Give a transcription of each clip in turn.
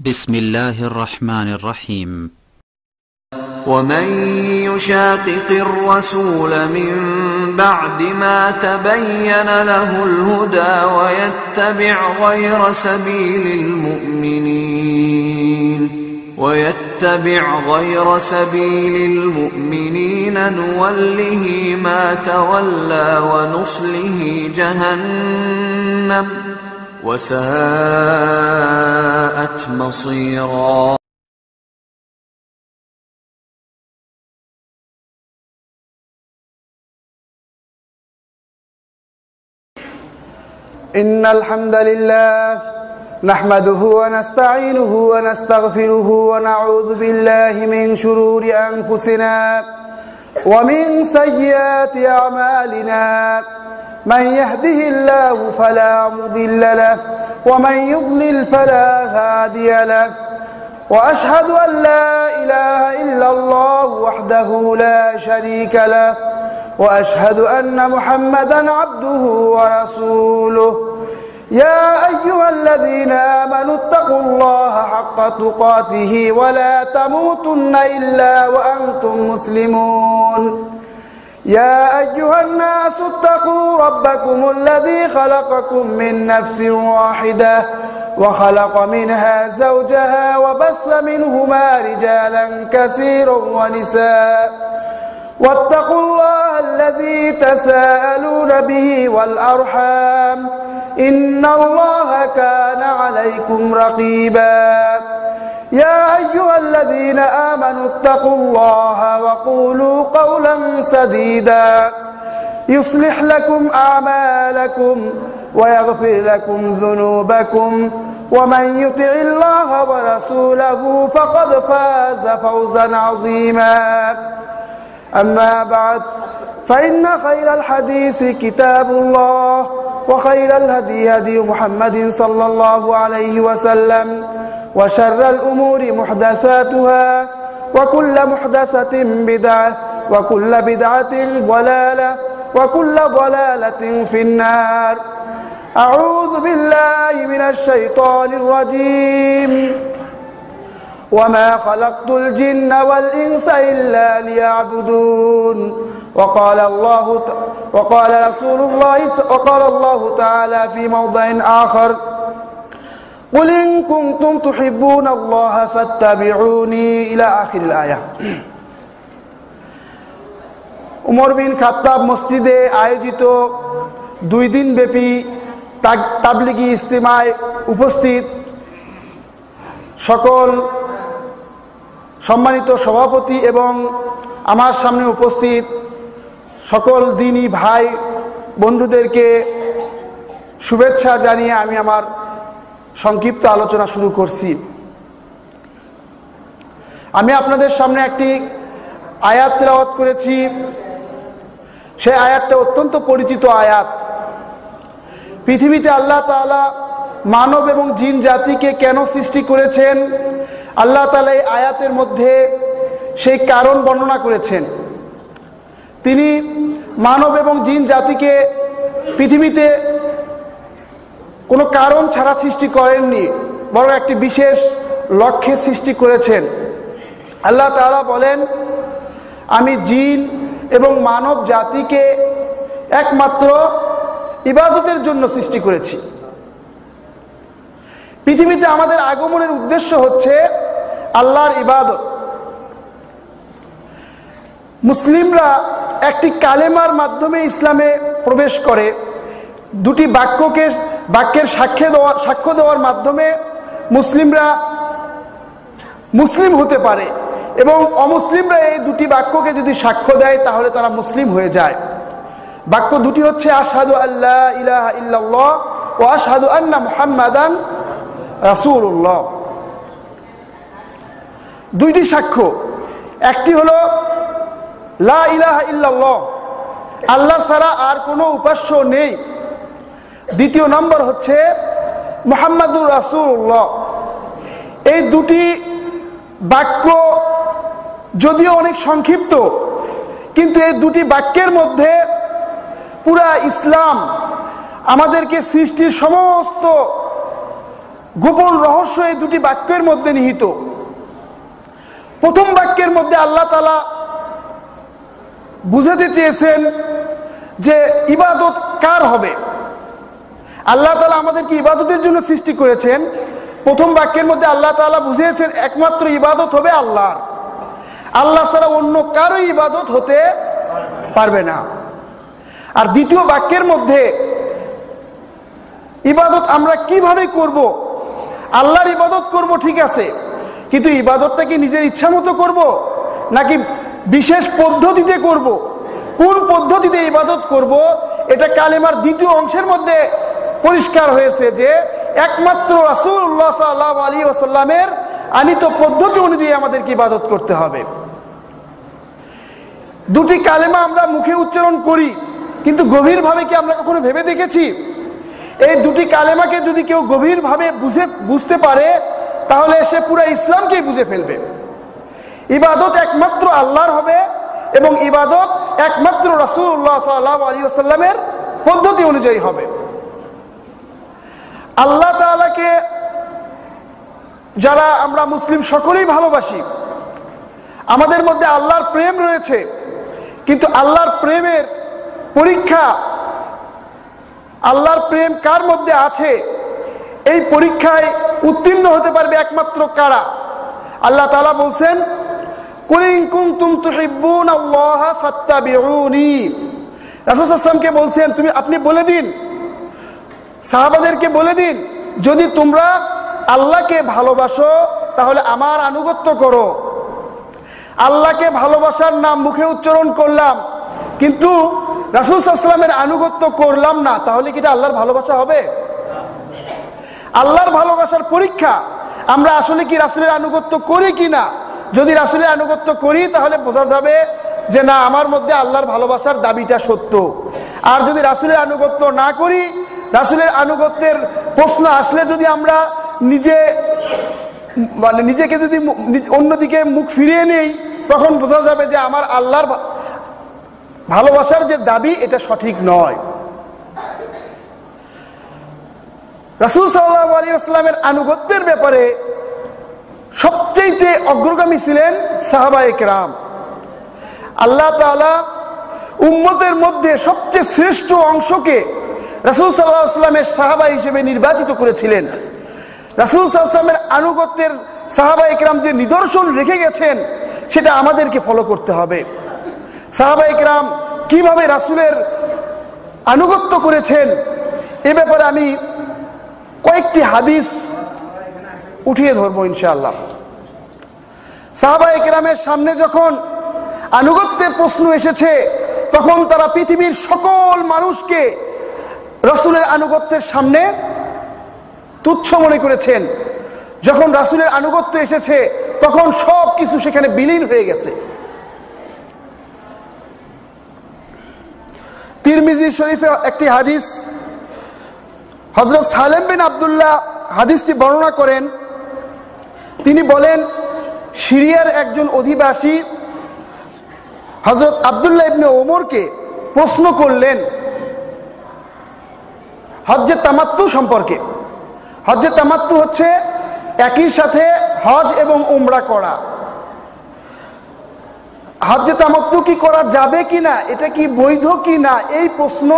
بسم الله الرحمن الرحيم. ومن يشاقق الرسول من بعد ما تبين له الهدى ويتبع غير سبيل المؤمنين نوله ما تولى ونصله جهنم وساءت مصيرا. إن الحمد لله نحمده ونستعينه ونستغفره ونعوذ بالله من شرور أنفسنا ومن سيئات أعمالنا من يهده الله فلا مضل له ومن يضلل فلا هادي له وأشهد أن لا إله إلا الله وحده لا شريك له وأشهد أن محمدا عبده ورسوله. يا أيها الذين آمنوا اتقوا الله حق تقاته ولا تموتن إلا وأنتم مسلمون. يا أيها الناس اتقوا ربكم الذي خلقكم من نفس واحدة وخلق منها زوجها وبث منهما رجالا كثيرا ونساء واتقوا الله الذي تساءلون به والأرحام إن الله كان عليكم رقيبا. يا أيها الذين آمنوا اتقوا الله وقولوا قولا سديدا يصلح لكم أعمالكم ويغفر لكم ذنوبكم ومن يطع الله ورسوله فقد فاز فوزا عظيما. أما بعد فإن خير الحديث كتاب الله وخير الهدي هدي محمد صلى الله عليه وسلم وشر الأمور محدثاتها وكل محدثة بدعة وكل بدعة ضلالة وكل ضلالة في النار. أعوذ بالله من الشيطان الرجيم. وما خلقت الجن والإنس إلا ليعبدون. وقال الله تعالى في موضع آخر قل إن كنتم تحبون الله فاتبعوني إلى آخر الآية. উমর বিন খাত্তাব মসজিদে আয়োজিত 2 দিন ব্যাপী তাবলিগি ইজতিমায় উপস্থিত সকল সম্মানিত সভাপতি এবং আমার সামনে উপস্থিত সকল দিনী ভাই বন্ধুদেরকে শুভেচ্ছা জানিয়ে আমি আমার সংক্ষিপ্ত আলোচনা শুরু করছি। আমি আপনাদের সামনে একটি আয়াত তেলাওয়াত করেছি। সেই আয়াতটা অত্যন্ত পরিচিত আয়াত। পৃথিবীতে আল্লাহ তাআলা মানব এবং জিন জাতিকে কেন সৃষ্টি করেছেন আল্লাহ তাআলা এই আয়াতের মধ্যে সেই কারণ বর্ণনা করেছেন। তিনি মানব এবং জিন জাতিকে পৃথিবীতে কোনো কারণ ছাড়া সৃষ্টি করেননি, বরং একটি বিশেষ লক্ষ্যে সৃষ্টি করেছেন। আল্লাহ তাআলা বলেন, আমি জিন এবং মানব জাতিকে একমাত্র ইবাদতের জন্য সৃষ্টি করেছি। পৃথিবীতে আমাদের আগমনের উদ্দেশ্য হচ্ছে আল্লাহর ইবাদত। মুসলিমরা একটি কালেমার মাধ্যমে ইসলামে প্রবেশ করে। 2টি বাক্যের সাক্ষ্য দেওয়ার মাধ্যমে মুসলিমরা মুসলিম হতে পারে এবং অমুসলিমরা এই 2টি বাক্যকে যদি সাক্ষ্য দেয় তাহলে তারা মুসলিম হয়ে যায়। বাক্য 2টি হচ্ছে আশহাদু আল্লা ইলাহা ইল্লাল্লাহ ওয়া আশহাদু আন্না মুহাম্মাদান রাসূলুল্লাহ। 2টি সাক্ষ্য, একটি হলো লা ইলাহা ইল্লাল্লাহ, আল্লাহ ছাড়া আর কোনো উপাস্য নেই। দ্বিতীয় নম্বর হচ্ছে মুহাম্মাদুর রাসূলুল্লাহ। এই 2টি বাক্য যদিও অনেক সংক্ষিপ্ত, কিন্তু এই 2টি বাক্যের মধ্যে পুরা ইসলাম আমাদেরকে সৃষ্টির সমস্ত গোপন রহস্য এই দুটি বাক্যের মধ্যে নিহিত। প্রথম বাক্যের মধ্যে আল্লাহ তাআলা বুঝাতে চেয়েছেন যে ইবাদত কার হবে। আল্লাহ তাআলা আমাদেরকে ইবাদতের জন্য সৃষ্টি করেছেন। প্রথম বাক্যের মধ্যে আল্লাহ তাআলা বুঝিয়েছেন একমাত্র ইবাদত হবে আল্লাহর, আল্লাহ ছাড়া অন্য কারো ইবাদত হতে পারবে না। আর দ্বিতীয় বাক্যের মধ্যে ইবাদত আমরা কিভাবে করব, আল্লাহর ইবাদত করব ঠিক আছে, কিন্তু ইবাদতটা কি নিজের ইচ্ছা মতো করব নাকি বিশেষ পদ্ধতিতে করব, কোন পদ্ধতিতে ইবাদত করব, এটা কালেমার দ্বিতীয় অংশের মধ্যে পরিষ্কার হয়েছে যে একমাত্র রাসূলুল্লাহ সাল্লাল্লাহু আলাইহি ওয়াসাল্লামের আনিত পদ্ধতি অনুযায়ী আমাদেরকে ইবাদত করতে হবে। দুটি কালেমা আমরা মুখে উচ্চারণ করি, কিন্তু গভীরভাবে কি আমরা কখনো ভেবে দেখেছি এই দুটি কালেমাকে যদি কেউ গভীরভাবে বুঝতে পারে তাহলে সে পুরো ইসলামকেই বুঝে ফেলবে। ইবাদত একমাত্র আল্লাহর হবে এবং ইবাদত একমাত্র রাসূলুল্লাহ সাল্লাল্লাহু আলাইহি ওয়াসাল্লামের পদ্ধতি অনুযায়ী হবে। আল্লাহ তাআলাকে যারা আমরা মুসলিম সকলেই ভালোবাসি, আমাদের মধ্যে আল্লাহর প্রেম রয়েছে, কিন্তু আল্লাহর প্রেমের পরীক্ষা, আল্লাহর প্রেম কার মধ্যে আছে এই পরীক্ষায় উত্তীর্ণ হতে পারবে একমাত্র কারা। আল্লাহ তাআলা বলছেন কুল ইন কুনতুম তুহিব্বুনাল্লাহা ফাত্তাবিউনি, রাসূল সাল্লাল্লাহু আলাইহি ওয়াসাল্লামকে বলছেন আপনি বলে দিন, সাহাবাদেরকে বলে দিন, যদি তোমরা আল্লাহকে ভালোবাসো তাহলে আমার আনুগত্য করো। আল্লাহকে ভালোবাসার নাম মুখে উচ্চারণ করলাম কিন্তু রাসূল সাল্লাল্লাহু আলাইহি ওয়াসাল্লামের আনুগত্য করলাম না, তাহলে কি এটা আল্লাহর ভালোবাসা হবে? আল্লাহর ভালোবাসার পরীক্ষা আমরা আসলে কি রাসূলের আনুগত্য করি কিনা। যদি রাসূলের আনুগত্য করি তাহলে বোঝা যাবে যে না, আমার মধ্যে আল্লাহর ভালোবাসার দাবিটা সত্য। আর যদি রাসূলের আনুগত্য না করি, রাসূলের আনুগত্যের প্রশ্ন আসলে যদি আমরা নিজেকে যদি অন্যদিকে মুখ ফিরিয়ে নেই, তখন বোঝা যাবে যে আমার আল্লাহর ভালোবাসার যে দাবি এটা সঠিক নয়। রাসূল সাল্লাল্লাহু আলাইহি ওয়াসাল্লামের আনুগত্যের ব্যাপারে সবচেয়ে অগ্রগামী ছিলেন সাহাবায়ে কেরাম। আল্লাহ তাআলা উম্মতের মধ্যে সবচেয়ে শ্রেষ্ঠ অংশকে রাসূল সাল্লাল্লাহু আলাইহি ওয়াসাল্লামের সাহাবা হিসেবে নির্বাচিত করেছিলেন। রাসূল সাল্লাল্লাহু আলাইহি ওয়াসাল্লামের আনুগত্যের সাহাবায়ে কেরাম যে নিদর্শন রেখে গেছেন সেটা আমাদেরকে ফলো করতে হবে। সাহাবায়ে কেরাম কিভাবে রাসূলের আনুগত্য করেছেন এ ব্যাপারে আমি কয়েকটি হাদিস উঠিয়ে ধরবো ইনশাআল্লাহ। সাহাবায়ে কেরামের সামনে যখন আনুগত্যের প্রশ্ন এসেছে তখন তারা পৃথিবীর সকল মানুষকে রাসূলের আনুগত্যের সামনে তুচ্ছ মনে করেছেন। যখন রাসূলের আনুগত্য এসেছে তখন সব কিছু সেখানে বিলীন হয়ে গেছে। তিরমিজি শরীফে একটি হাদিস, হযরত সালেম বিন আব্দুল্লাহ হাদিসটি বর্ণনা করেন। তিনি বলেন, সিরিয়ার একজন অধিবাসী হযরত আব্দুল্লাহ ইবনে ওমরকে প্রশ্ন করলেন হজ্জে তামাত্তু সম্পর্কে। হজ্জে তামাত্তু হচ্ছে একই সাথে হজ এবং উমরা করা। হজ্জে তামাত্তু কি করা যাবে কিনা, এটা কি বৈধ কিনা, এই প্রশ্ন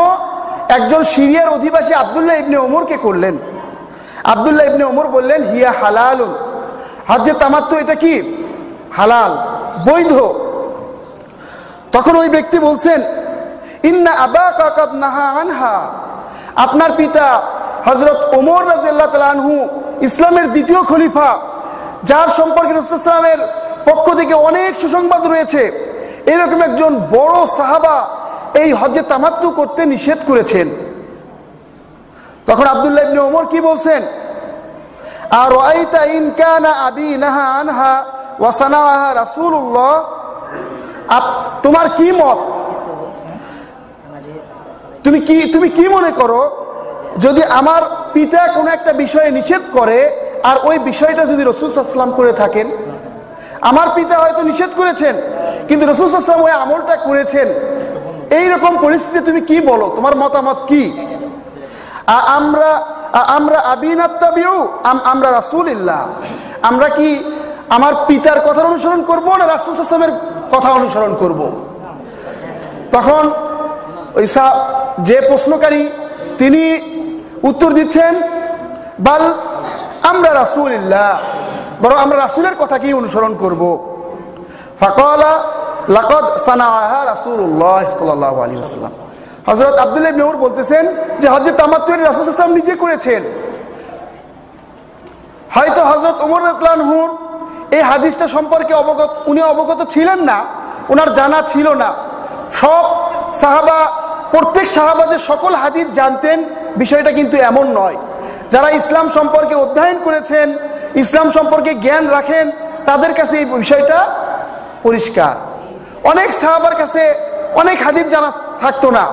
একজন সিরিয়ার অধিবাসী আব্দুল্লাহ ইবনে ওমরকে করলেন। আব্দুল্লাহ ইবনে ওমর বললেন হিয়া হালালুন, হজ্জে তামাত্তু এটা কি হালাল, বৈধ। তখন ওই ব্যক্তি বলছেন ইন্না আবাকা কাদ নাহা আনহা, আপনার পিতা হযরত ওমর রাদিয়াল্লাহু তাআলা আনহু ইসলামের দ্বিতীয় খলিফা, যার সম্পর্কে রাসূল সাল্লাল্লাহু আলাইহি ওয়াসাল্লামের পক্ষ থেকে অনেক সুসংবাদ রয়েছে, এরকম একজন বড় সাহাবা এই হজ্জে তামাত্তু করতে নিষেধ করেছেন। তখন আব্দুল্লাহ ইবনে ওমর কি বলছেন, আর রাআইতা ইন কানা আবি নাহা আনহা ওয়া সানাহা রাসূলুল্লাহ, তোমার কি মত, তুমি কি মনে করো যদি আমার পিতা কোনো একটা বিষয়ে নিষেধ করে আর ওই বিষয়টা যদি রাসূল সাল্লাল্লাহু আলাইহি ওয়াসাল্লাম করে থাকেন, আমার পিতা হয়তো নিষেধ করেছেন কিন্তু রাসূল সাল্লাল্লাহু আলাইহি ওয়াসাল্লাম ওই আমলটা করেছেন, এই রকম পরিস্থিতিতে তুমি কি বলো, তোমার মতামত কি? আমরা আবিনাত্তাবিউ আমরা রাসূলিল্লাহ, আমরা কি আমার পিতার কথা অনুসরণ করব না রাসূল সাল্লাল্লাহু আলাইহি ওয়াসাল্লামের কথা অনুসরণ করব? তখন ওই যে প্রশ্নকারী তিনি উত্তর দিচ্ছেন, বাল আমরা রাসূলিল্লাহ, বরং আমরা রাসূলের কথাকেই অনুসরণ করব। ফাকালা লাকাদ সানাআহা রাসূলুল্লাহ সাল্লাল্লাহু আলাইহি ওয়াসাল্লাম। হযরত আব্দুল্লাহ ইবনে উমর বলতেছেন যে হজ্জে তামাত্তু রাসূল সাল্লাল্লাহু আলাইহি ওয়াসাল্লাম নিজে করেছেন। হয়তো হযরত ওমর রাদিয়াল্লাহু আনহু এই হাদিসটা সম্পর্কে উনি অবগত ছিলেন না, ওনার জানা ছিল না। সব সাহাবা, প্রত্যেক সাহাবা যে সকল হাদিস জানতেন বিষয়টা কিন্তু এমন নয়। যারা ইসলাম সম্পর্কে অধ্যয়ন করেছেন, ইসলাম সম্পর্কে জ্ঞান রাখেন, তাদের কাছে এই বিষয়টা পরিষ্কার। অনেক সাহাবার কাছে অনেক হাদিস জানা থাকতো না।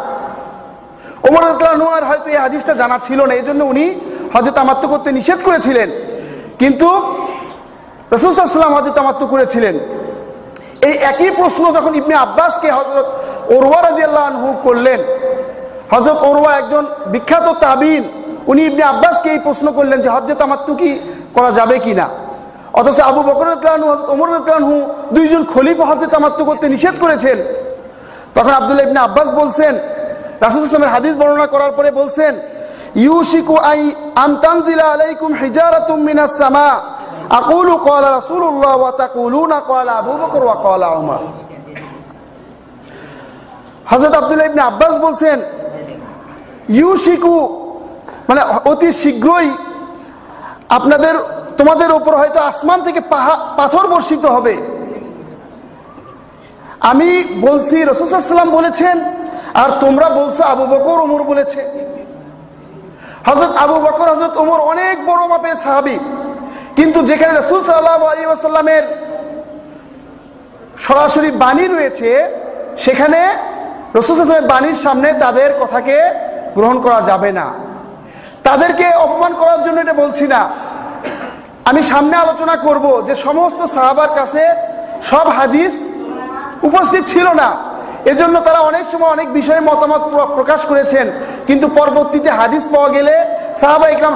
ওমর রাদিয়াল্লাহু আনহু হয়তো এই হাদিসটা জানা ছিল না, এই জন্য উনি হজ্জে তামাত্তু করতে নিষেধ করেছিলেন, কিন্তু রাসূল সাল্লাল্লাহু আলাইহি ওয়াসাল্লাম হজ্জে তামাত্তু করেছিলেন। এই একই প্রশ্ন যখন ইবনে আব্বাসকে হযরত উরওয়া রাদিয়াল্লাহু আনহু করলেন, হযরত উরওয়া একজন বিখ্যাত তাবিঈন, উনি ইবনে আব্বাসকে এই প্রশ্ন করলেন যে হজ্জে তামাত্তু কি করা যাবে কিনা। অথচ আবু বকর রাদিয়াল্লাহু আনহু, হযরত ওমর রাদিয়াল্লাহু আনহু দুইজন খলিফা হজ্জে তামাত্তু করতে নিষেধ করেছেন। তখন আব্দুল্লাহ ইবনে আব্বাস বলছেন, রাসূল সাল্লাল্লাহু আলাইহি ওয়াসাল্লামের হাদিস বর্ণনা করার পরে বলছেন, ইউশিকু আন তানজিলা আলাইকুম হিজারাতুম মিনাস সামা আকুলু ক্বালা রাসূলুল্লাহ ওয়া তাকুলুনা ক্বালা আবু বকর ওয়া ক্বালা উমর। হযরত আব্দুল্লাহ ইবনে আব্বাস বলছেন ইউশিকু মানে অতি শীঘ্রই তোমাদের উপর হয়তো আসমান থেকে পাথর বর্ষিত হবে। আমি বলছি রাসূল সাল্লাল্লাহু আলাইহি ওয়াসাল্লাম বলেছেন, আর তোমরা বলছো আবু বকর ওমর বলেছে। হযরত আবু বকর, হযরত ওমর অনেক বড় মাপের সাহাবী, কিন্তু যেখানে রাসূল সাল্লাল্লাহু আলাইহি ওয়াসাল্লামের সরাসরি বাণী রয়েছে, সেখানে রাসূল সাল্লাল্লাহু আলাইহি ওয়াসাল্লামের বাণীর সামনে তাদের কথাকে গ্রহণ করা যাবে না। তাদেরকে অপমান করার জন্য এটা বলছি না। আমি সামনে আলোচনা করব যে সমস্ত সাহাবার কাছে সব হাদিস উপস্থিত ছিল না, এজন্য তারা অনেক সময় অনেক বিষয়ে মতামত প্রকাশ করেছেন, কিন্তু পরবর্তীতে হাদিস পাওয়া গেলে সাহাবা ইকরাম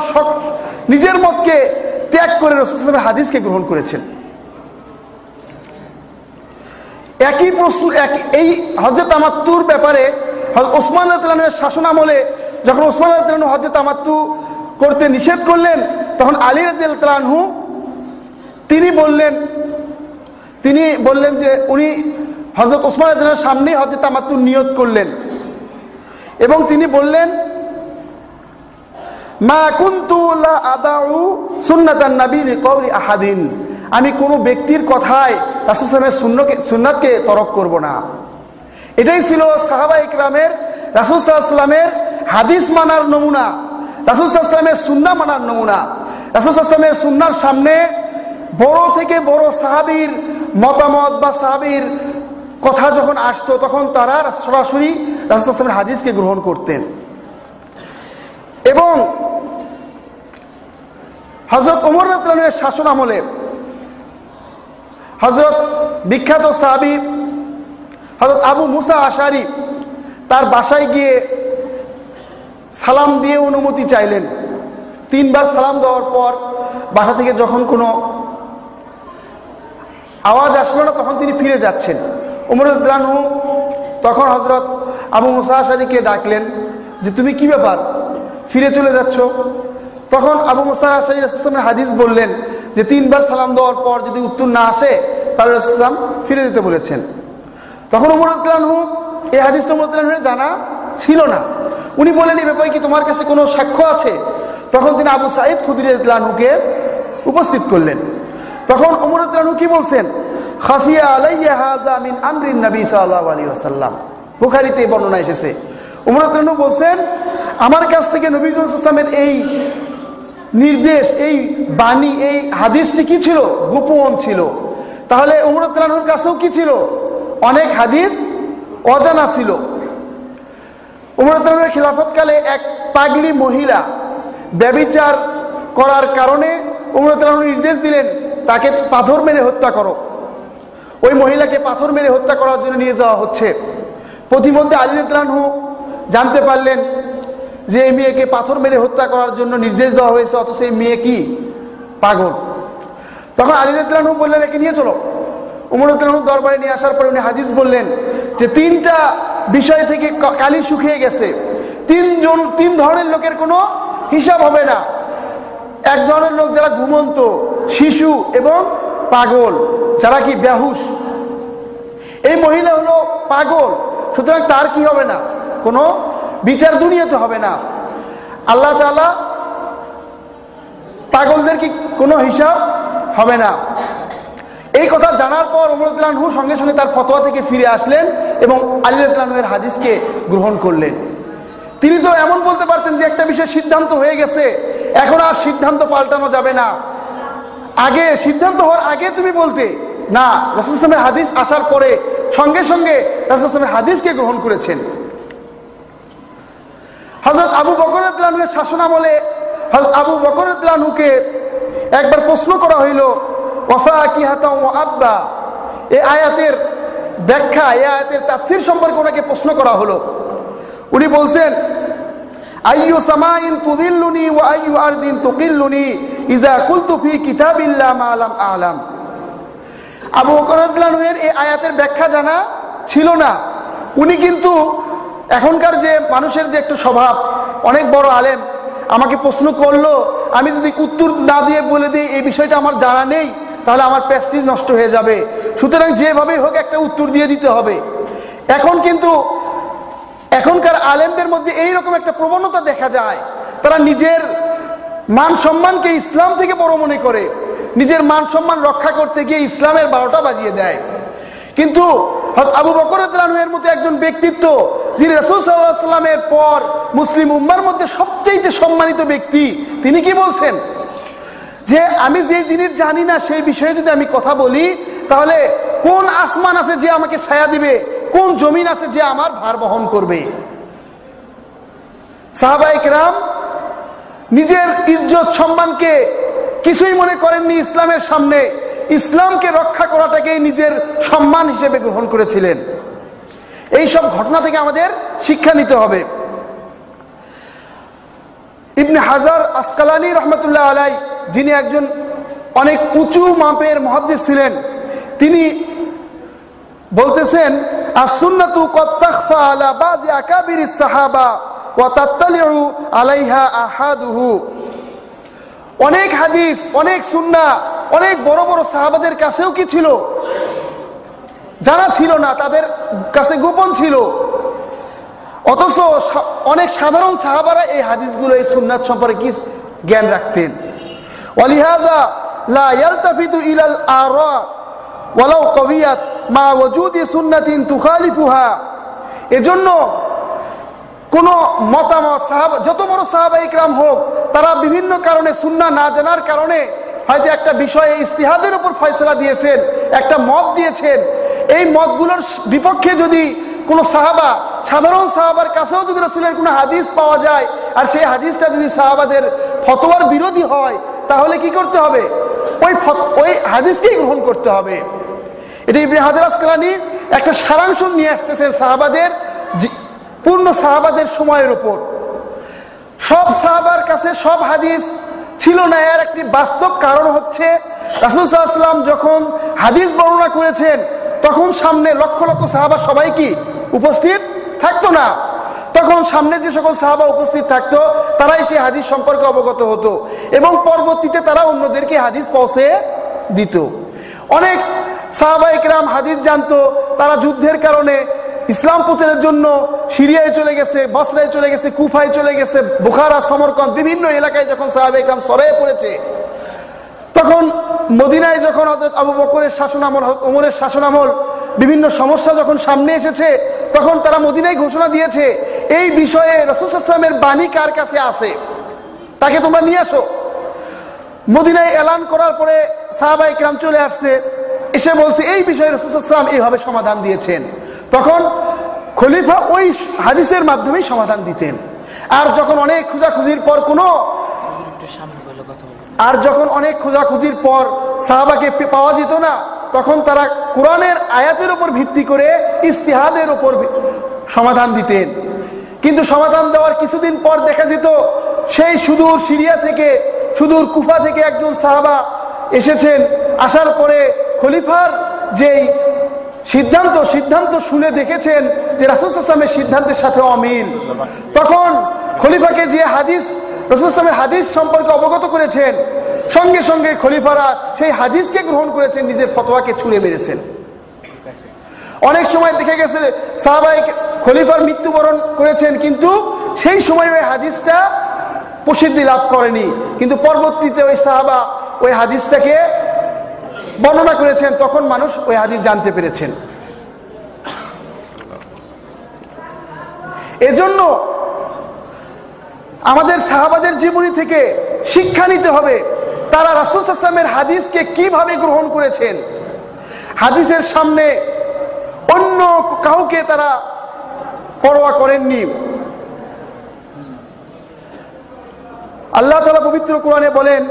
নিজের মতকে ত্যাগ করে রাসূল সাল্লাল্লাহু আলাইহি ওয়াসাল্লামের হাদিসকে গ্রহণ করেছেন। একই প্রশ্ন এই হজ্জে তামাত্তুর ব্যাপারে ওসমান রাদিয়াল্লাহু আনহুর শাসন আমলে যখন ওসমান রাদিয়াল্লাহু আনহু হজ্জে তামাত্তু করতে নিষেধ করলেন, তখন আলী রাদিয়াল্লাহু আনহু তিনি বললেন যে উনি হযরত ওসমান রাদিয়াল্লাহু আনহুর সামনেই হজ্জে তামাত্তু নিয়ত করলেন এবং তিনি বললেন, মা কুনতু লা আদাউ সুন্নাতান নবী লিকাউলি আহাদিন, আমি কোনো ব্যক্তির কথায় রাসূল সাল্লাল্লাহু আলাইহি ওয়াসাল্লামের সুন্নাতকে তরক করব না। এটাই ছিল সাহাবা ইকরামের রাসূল সাল্লাল্লাহু আলাইহি ওয়াসাল্লামের হাদিস মানার নমুনা, রাসূল সাল্লাল্লাহু আলাইহি ওয়াসাল্লামের সুন্নাহ মানার নমুনা। রাসূল সাল্লাল্লাহু আলাইহি ওয়াসাল্লামের সুন্নাহর সামনে বড় থেকে বড় সাহাবীর মতামত বা সাহাবীর কথা যখন আসতো, তখন তারা সরাসরি রাসূল সাল্লাল্লাহু আলাইহি ওয়াসাল্লামের হাদিসকে গ্রহণ করতেন। এবং হযরত ওমর রাদিয়াল্লাহু আনহুর শাসন আমলে হযরত বিখ্যাত সাহাবী হযরত আবু মুসা আশআরী তার বাসায় গিয়ে সালাম দিয়ে অনুমতি চাইলেন। 3 বার সালাম দেওয়ার পর বাসা থেকে যখন কোনো আওয়াজ আসলো না, তখন তিনি ফিরে যাচ্ছেন। ওমর রাদিয়াল্লাহু আনহু তখন হযরত আবু মুসা আশআরীকে ডাকলেন যে তুমি কি ব্যাপার, ফিরে চলে যাচ্ছ? তখন আবু মুসা আশআরী রাসূল সাল্লাল্লাহু আলাইহি ওয়াসাল্লামের হাদিস বললেন যে 3 বার সালাম দেওয়ার পর যদি উত্তর না আসে তাহলে রাসূল সাল্লাল্লাহু আলাইহি ওয়াসাল্লাম ফিরে যেতে বলেছেন। তখন ওমর রাদিয়াল্লাহু আনহু এই হাদিসটা ওমর রাদিয়াল্লাহু আনহুর জানা ছিল না। উনি বলেন, এই ব্যাপারে কি তোমার কাছে কোনো সাক্ষ্য আছে? তখন তিনি আবু সাঈদ খুদরী রাদিয়াল্লাহু আনহুকে উপস্থিত করলেন। তখন ওমর রাদিয়াল্লাহু আনহু কি বলছেন, খাফিয়া আলাইয়া হাযা মিন আমরিন নবী সাল্লাল্লাহু আলাইহি ওয়াসাল্লাম, বুখারীতে এই বর্ণনা এসেছে। ওমর রাদিয়াল্লাহু আনহু বলছেন, আমার কাছ থেকে নবী সাল্লাল্লাহু আলাইহি ওয়াসাল্লামের এই নির্দেশ, এই বাণী, এই হাদিসটি কি ছিল? গোপন ছিল। তাহলে ওমর রাদিয়াল্লাহু আনহুর কাছেও কি ছিল? অনেক হাদিস অজানা ছিল। ওমর রাদিয়াল্লাহু আনহুর খিলাফতকালে এক পাগড়ি মহিলা ব্যভিচার করার কারণে ওমর রাদিয়াল্লাহু আনহু নির্দেশ দিলেন তাকে পাথর মেরে হত্যা করো। ওই মহিলাকে পাথর মেরে হত্যা করার জন্য নিয়ে যাওয়া হচ্ছে। প্রতিমধ্যে আলী রাদিয়াল্লাহু আনহু জানতে পারলেন যে এই মেয়েকে পাথর মেরে হত্যা করার জন্য নির্দেশ দেওয়া হয়েছে, অথচ এই মেয়ে কি পাগল। তখন আলী রাদিয়াল্লাহু আনহু বললেন, একে নিয়ে চলো। উমর রাদিয়াল্লাহু আনহু দরবারে নিয়ে আসার পরে উনি হাদিস বললেন যে 3টা বিষয় থেকে কালি শুকিয়ে গেছে, 3 ধরনের লোকের কোনো হিসাব হবে না। এক ধরনের লোক যারা ঘুমন্ত, শিশু এবং পাগল, যারা কি বেহুশ। এই মহিলা হলো পাগল, সুতরাং তার কি হবে না, কোনো বিচার দুনিয়াতে হবে না। আল্লাহ তাআলা পাগলদের কি কোনো হিসাব হবে না। এই কথা জানার পর ওমর রাদিয়াল্লাহু আনহু সঙ্গে সঙ্গে তার ফতোয়া থেকে ফিরে আসলেন এবং আলী রাদিয়াল্লাহু আনহু এর হাদিসকে গ্রহণ করলেন। তিনি তো এমন বলতে পারতেন যে একটা বিষয় সিদ্ধান্ত হয়ে গেছে, এখন আর সিদ্ধান্ত পাল্টানো যাবে না, আগে সিদ্ধান্ত হওয়ার আগে তুমি বলতে না। রাসূল সাল্লাল্লাহু আলাইহি ওয়াসাল্লামের হাদিস আসার পরে সঙ্গে সঙ্গে রাসূল সাল্লাল্লাহু আলাইহি ওয়াসাল্লামের হাদিসকে গ্রহণ করেছেন। হযরত আবু বকর রাদিয়াল্লাহু আনহু এর শাসনামলে হযরত আবু বকর রাদিয়াল্লাহু আনহুকে একবার প্রশ্ন করা হইল, ওয়াফাকিহাতা ওয়া আব্বা, এই আয়াতের ব্যাখ্যা, এই আয়াতের তাফসীর সম্পর্কে ওনাকে প্রশ্ন করা হলো। উনি বলছেন, আইয়ু সামাইন তুযিল্লুনি ওয়া আইয়ু আরদিন তুকিল্লুনি ইযা কুলতু ফি কিতাবিল্লাহ মা লাম আ'লাম। আবু বকর রাদিয়াল্লাহু আনহু এর এই আয়াতের ব্যাখ্যা জানা ছিল না। উনি কিন্তু এখনকার যে মানুষের যে একটা স্বভাব, অনেক বড় আলেম আমাকে প্রশ্ন করলো, আমি যদি উত্তর না দিয়ে বলে দিই এই বিষয়টা আমার জানা নেই, তাহলে আমার প্রেস্টিজ নষ্ট হয়ে যাবে, সুতরাং যেভাবেই হোক একটা উত্তর দিয়ে দিতে হবে। এখন কিন্তু এখনকার আলেমদের মধ্যে এইরকম একটা প্রবণতা দেখা যায়, তারা নিজের মান সম্মানকে ইসলাম থেকে বড় মনে করে, নিজের মান সম্মান রক্ষা করতে গিয়ে ইসলামের 12টা বাজিয়ে দেয়। কিন্তু আবু বকর রাদিয়াল্লাহু আনহু এর মতো একজন ব্যক্তিত্ব, যিনি রাসূল সাল্লাল্লাহু আলাইহি ওয়াসাল্লামের পর মুসলিম উম্মার মধ্যে সবচেয়ে সম্মানিত ব্যক্তি, তিনি কি বলছেন যে আমি যে জিনিস জানি না সেই বিষয়ে যদি আমি কথা বলি, তাহলে কোন আসমান আছে যে আমাকে ছায়া দিবে, কোন জমিন আছে যে আমার ভার বহন করবে। সাহাবায়ে কেরাম নিজের ইজ্জত সম্মানকে কিছুই মনে করেননি ইসলামের সামনে, ইসলামকে রক্ষা করাটাকেই নিজের সম্মান হিসেবে গ্রহণ করেছিলেন। এই সব ঘটনা থেকে আমাদের শিক্ষা নিতে হবে। ইবনে হাজার আসকালানী রাহমাতুল্লাহ আলাইহি, যিনি একজন অনেক উঁচু মাপের মুহাদ্দিস ছিলেন, তিনি বলতেছেন, আস-সুন্নাতু ক্বাদ তাখফা আলা বাযি আকাবিরিস সাহাবা ওয়া তাত্তালিউ আলাইহা আহাদুহু। অনেক হাদিস, অনেক সুন্নাহ অনেক বড় বড় সাহাবাদের কাছেও কি ছিল, জানা ছিল না, তাদের কাছে গোপন ছিল, অথচ অনেক সাধারণ সাহাবারা এই হাদিসগুলো, এই সুন্নাত সম্পর্কে কি জ্ঞান রাখতেন। ওয়ালিহাযা লা ইয়ালতাফিতু ইলাল আরা ওয়ালাউ কাওয়িয়াত মা ওয়াজুদি সুন্নাতিন তুখালিফুহা। এজন্য কোন মতামত, সাহাবা যত বড় সাহাবা ইকরাম হোক, তারা বিভিন্ন কারণে সুন্নাহ না জানার কারণে হয়তো একটা বিষয়ে ইজতিহাদের উপর ফয়সালা দিয়েছেন, একটা মত দিয়েছেন। এই মতগুলোর বিপক্ষে যদি কোনো সাহাবা, সাধারণ সাহাবার কাছেও যদি রাসূলের কোনো হাদিস পাওয়া যায়, আর সেই হাদিসটা যদি সাহাবাদের ফতোয়ার বিরোধী হয়, তাহলে কি করতে হবে, ওই হাদিসকেই গ্রহণ করতে হবে। এটা ইবনে হাজার আসকালানী একটা সারাংশ নিয়ে আসতেছেন সাহাবাদের, পূর্ণ সাহাবাদের সময়ের উপর। সব সাহাবার কাছে সব হাদিস ছিল না, এর একটি বাস্তব কারণ হচ্ছে রাসূল সাল্লাল্লাহু আলাইহি ওয়াসাল্লাম যখন হাদিস বর্ণনা করেছেন, তখন সামনে লক্ষ লক্ষ সাহাবা সবাই কি উপস্থিত থাকতো না। তখন সামনে যে সকল সাহাবা উপস্থিত থাকতো, তারাই সেই হাদিস সম্পর্কে অবগত হতো এবং পরবর্তীতে তারা অন্যদেরকে হাদিস পৌঁছে দিত। অনেক সাহাবা ইকরাম হাদিস জানতো, তারা যুদ্ধের কারণে ইসলাম প্রচারের জন্য সিরিয়ায় চলে গেছে, বসরায় চলে গেছে, কুফায় চলে গেছে, বুখারা, সমরকন্দ, বিভিন্ন এলাকায় যখন সাহাবা ইকরাম ছড়িয়ে পড়েছে, তখন মদিনায় যখন হযরত আবু বকরের শাসনামল, হযরত ওমরের শাসনামল, বিভিন্ন সমস্যা যখন সামনে এসেছে, তখন তারা মদিনায় ঘোষণা দিয়েছে, এই বিষয়ে রাসূল সাল্লাল্লাহু আলাইহি ওয়াসাল্লামের বাণী কার কাছে আছে, তাকে তোমরা নিয়ে আসো। মদিনায় এলান করার পরে সাহাবা ইকরাম চলে আসছে, এসে বলছে এই বিষয়ে রাসূল সাল্লাল্লাহু আলাইহি ওয়াসাল্লাম এইভাবে সমাধান দিয়েছেন। তখন খলিফা ওই হাদিসের মাধ্যমেই সমাধান দিতেন। আর যখন অনেক খোঁজাখুঁজির পর সাহাবাকে পাওয়া যেত না, তখন তারা কোরআনের আয়াতের উপর ভিত্তি করে ইজতিহাদের উপর সমাধান দিতেন। কিন্তু সমাধান দেওয়ার কিছুদিন পর দেখা যেত সেই সুদূর সিরিয়া থেকে, সুদূর কুফা থেকে একজন সাহাবা এসেছেন। আসার পরে খলিফার যেই সিদ্ধান্ত শুনে দেখেছেন যে রাসূল সাল্লাল্লাহু আলাইহি ওয়াসাল্লামের সিদ্ধান্তের সাথে অমিল। তখন খলিফাকে যে রাসূল সাল্লাল্লাহু আলাইহি ওয়াসাল্লামের হাদিস সম্পর্কে অবগত করেছেন, সঙ্গে সঙ্গে খলিফারা সেই হাদিসকে গ্রহণ করেছেন, নিজের ফতোয়াকে ছুঁড়ে মেরেছেন। অনেক সময় দেখে গেছে সাহাবায়ে খলিফার মৃত্যুবরণ করেছেন, কিন্তু সেই সময় ওই হাদিসটা প্রসিদ্ধি লাভ করেনি, কিন্তু পরবর্তীতে ওই সাহাবা ওই হাদিসটাকে বর্ণনা করেছেন, তখন মানুষ ওই হাদিস জানতে পেরেছেন। এজন্য আমাদের সাহাবাদের জীবনী থেকে শিক্ষা নিতে হবে, তারা রাসূল সাল্লাল্লাহু আলাইহি ওয়াসাল্লামের হাদিসকে কিভাবে গ্রহণ করেছেন। হাদিসের সামনে অন্য কাউকে তারা পরোয়া করেননি। আল্লাহ তাআলা পবিত্র কোরআনে বলেন,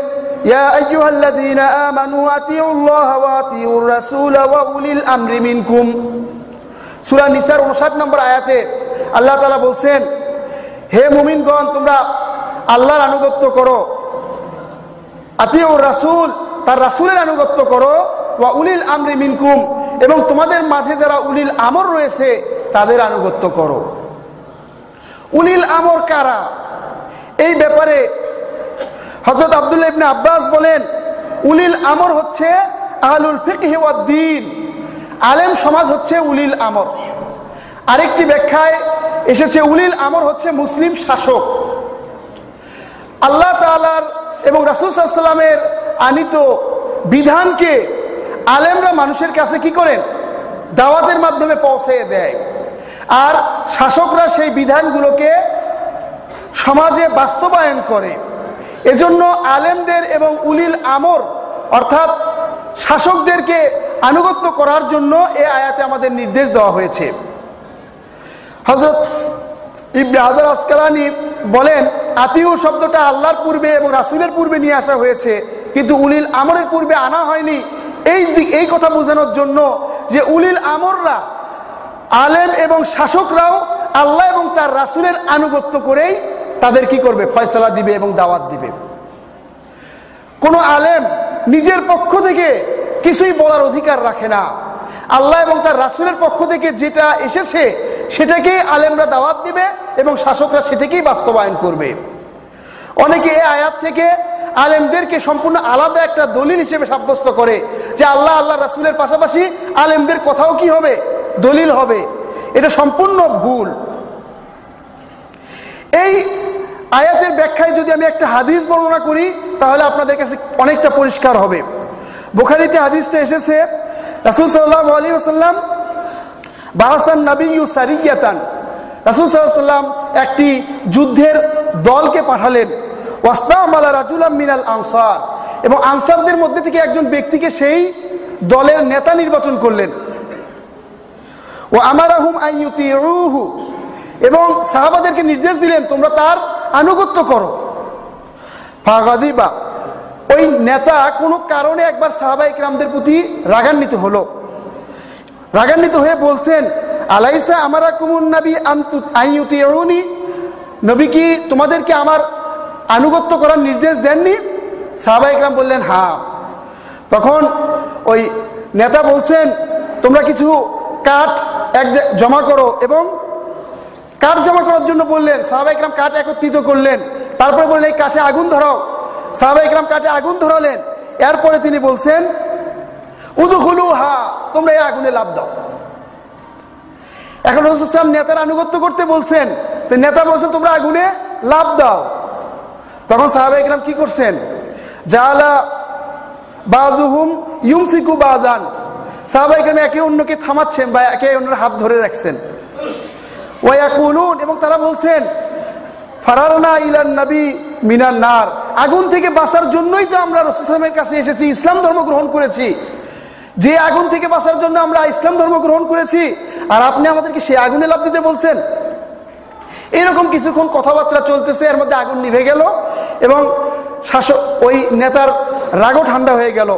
ইয়া আইয়ুহাল্লাযীনা আমানু আতিউল্লাহ ওয়া আতিউর রাসূল ওয়া উলিল আমরি মিনকুম। সূরা নিসার 59 নম্বর আয়াতে আল্লাহ তাআলা বলছেন, হে মুমিনগণ, তোমরা আল্লাহর আনুগত্য করো, আতিউর রাসূল, তার রাসূলের আনুগত্য করো, ওয়া উলিল আমরি মিনকুম, এবং তোমাদের মাঝে যারা উলিল আমর রয়েছে তাদের আনুগত্য করো। উলিল আমর কারা? এই ব্যাপারে হযরত আব্দুল্লাহ ইবনে আব্বাস বলেন, উলিল আমর হচ্ছে আহলুল ফিকহ ওয়াদ দ্বীন, আলেম সমাজ হচ্ছে উলিল আমর। আরেকটি ব্যাখ্যায় এসেছে উলিল আমর হচ্ছে মুসলিম শাসক। আল্লাহ তাআলার এবং রাসূল সাল্লাল্লাহু আলাইহি ওয়াসাল্লামের আনিত বিধানকে আলেমরা মানুষের কাছে কি করেন? দাওয়াতের মাধ্যমে পৌঁছে দেয়, আর শাসকরা সেই বিধানগুলোকে সমাজে বাস্তবায়ন করে। এজন্য আলেমদের এবং উলিল আমর অর্থাৎ শাসকদেরকে আনুগত্য করার জন্য এই আয়াতে আমাদের নির্দেশ দেওয়া হয়েছে। হযরত ইবনে হাজার আসকালানি বলেন, আতিউ শব্দটা আল্লাহর পূর্বে এবং রাসূলের পূর্বে নিয়ে আসা হয়েছে, কিন্তু উলিল আমরের পূর্বে আনা হয়নি। এই কথা বোঝানোর জন্য যে উলিল আমররা, আলেম এবং শাসকরাও আল্লাহ এবং তার রাসূলের আনুগত্য করেই তাদের কি করবে? ফয়সালা দিবে এবং দাওয়াত দিবে। কোনো আলেম নিজের পক্ষ থেকে কিছুই বলার অধিকার রাখে না। আল্লাহ এবং তার রাসূলের পক্ষ থেকে যেটা এসেছে সেটাকেই আলেমরা দাওয়াত দিবে এবং শাসকরা সেটাকেই বাস্তবায়ন করবে। অনেকে এই আয়াত থেকে আলেমদেরকে সম্পূর্ণ আলাদা একটা দলিল হিসেবে সাব্যস্ত করে যে আল্লাহ রাসূলের পাশাপাশি আলেমদের কথাও কি হবে? দলিল হবে। এটা সম্পূর্ণ ভুল। এই আয়াতের ব্যাখ্যায় যদি আমি একটা হাদিস বর্ণনা করি তাহলে আপনাদের কাছে অনেকটা পরিষ্কার হবে। বুখারীতে হাদিসটা এসেছে, রাসূল সাল্লাল্লাহু আলাইহি ওয়াসাল্লাম বাআসান নাবিয়্যু সারিয়াতান, রাসূল সাল্লাল্লাহু আলাইহি ওয়াসাল্লাম একটি যুদ্ধের দলকে পাঠালেন। ওয়াস্তামালা রাজুলাম মিনাল আনসার, এবং আনসারদের মধ্যে থেকে একজন ব্যক্তিকে সেই দলের নেতা নির্বাচন করলেন। ওয়া আমারাহুম আন ইউতিউহু, এবং সাহাবাদেরকে নির্দেশ দিলেন তোমরা তার আনুগত্য করো। ফাগাদিবা, ওই নেতা কোনো কারণে একবার সাহাবায়ে কিরামদের প্রতি রাগান্বিত হলো। রাগান্বিত হয়ে বলছেন, আলাইসা আমারাকুমুন নবী আন ইউতিউনি, নবী কি তোমাদেরকে আমার আনুগত্য করার নির্দেশ দেননি? সাহাবায়ে কিরাম বললেন হ্যাঁ। তখন ওই নেতা বলছেন তোমরা কিছু কাঠ জমা করো, এবং কাঠ জমা করার জন্য বললেন। সাহাবায়ে কিরাম কাঠ একত্রিত করলেন, তারপরে বললেন এই কাঠে আগুন ধরাও। সাহাবায়ে কিরাম কাঠে আগুন ধরালেন। এরপরে তিনি বলছেন উদখুলুহা, তোমরা এই আগুনে লাফ দাও। এখন রাসূল সাল্লাল্লাহু আলাইহি ওয়াসাল্লাম নেতার আনুগত্য করতে বলছেন, তো নেতা বলছেন তোমরা আগুনে লাফ দাও। তখন সাহাবায়ে কিরাম কি করছেন? জালা বাযুহুম ইউমসিকু বাযান, সাহাবায়ে কিরাম একে অন্যকে থামাচ্ছেন বা একে অন্যের হাত ধরে রাখছেন। ওয়া ইয়াকুলুন, এবং তারা বলছেন ফারারনা ইলান নবী মিনান নার, আগুন থেকে বাঁচার জন্যই তো আমরা রাসূল সাল্লাল্লাহু আলাইহি ওয়াসাল্লামের কাছে এসেছি, ইসলাম ধর্ম গ্রহণ করেছি। যে আগুন থেকে বাঁচার জন্য আমরা ইসলাম ধর্ম গ্রহণ করেছি, আর আপনি আমাদেরকে সেই আগুনে লাফ দিতে বলছেন। এরকম কিছুক্ষণ কথাবার্তা চলতেছে, এর মধ্যে আগুন নিভে গেল এবং শাসক ওই নেতার রাগও ঠান্ডা হয়ে গেল।